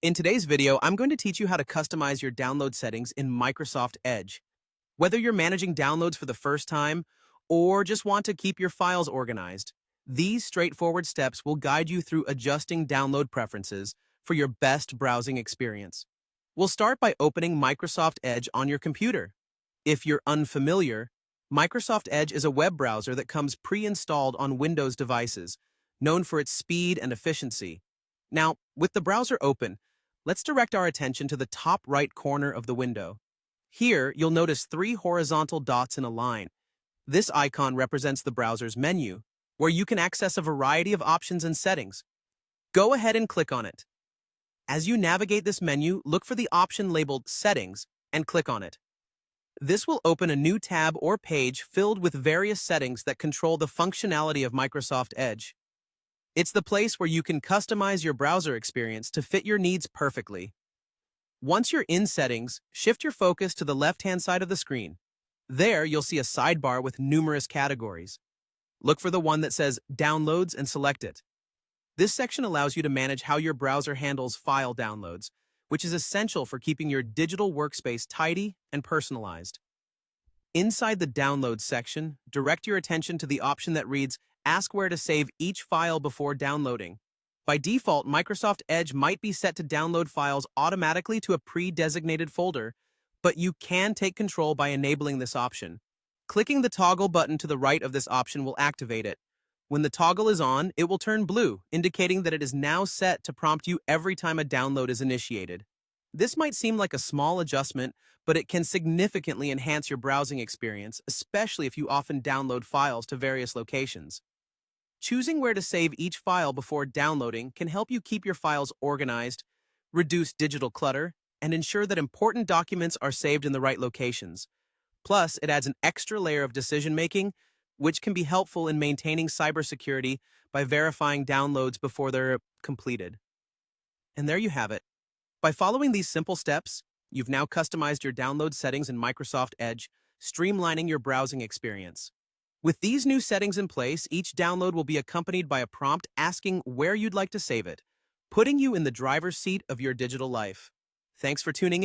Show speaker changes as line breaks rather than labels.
In today's video, I'm going to teach you how to customize your download settings in Microsoft Edge. Whether you're managing downloads for the first time or just want to keep your files organized, these straightforward steps will guide you through adjusting download preferences for your best browsing experience. We'll start by opening Microsoft Edge on your computer. If you're unfamiliar, Microsoft Edge is a web browser that comes pre-installed on Windows devices, known for its speed and efficiency. Now, with the browser open, let's direct our attention to the top right corner of the window. Here, you'll notice three horizontal dots in a line. This icon represents the browser's menu, where you can access a variety of options and settings. Go ahead and click on it. As you navigate this menu, look for the option labeled Settings and click on it. This will open a new tab or page filled with various settings that control the functionality of Microsoft Edge. It's the place where you can customize your browser experience to fit your needs perfectly. Once you're in Settings, shift your focus to the left-hand side of the screen. There, you'll see a sidebar with numerous categories. Look for the one that says Downloads and select it. This section allows you to manage how your browser handles file downloads, which is essential for keeping your digital workspace tidy and personalized. Inside the Downloads section, direct your attention to the option that reads Ask where to save each file before downloading. By default, Microsoft Edge might be set to download files automatically to a pre-designated folder, but you can take control by enabling this option. Clicking the toggle button to the right of this option will activate it. When the toggle is on, it will turn blue, indicating that it is now set to prompt you every time a download is initiated. This might seem like a small adjustment, but it can significantly enhance your browsing experience, especially if you often download files to various locations. Choosing where to save each file before downloading can help you keep your files organized, reduce digital clutter, and ensure that important documents are saved in the right locations. Plus, it adds an extra layer of decision-making, which can be helpful in maintaining cybersecurity by verifying downloads before they're completed. And there you have it. By following these simple steps, you've now customized your download settings in Microsoft Edge, streamlining your browsing experience. With these new settings in place, each download will be accompanied by a prompt asking where you'd like to save it, putting you in the driver's seat of your digital life. Thanks for tuning in.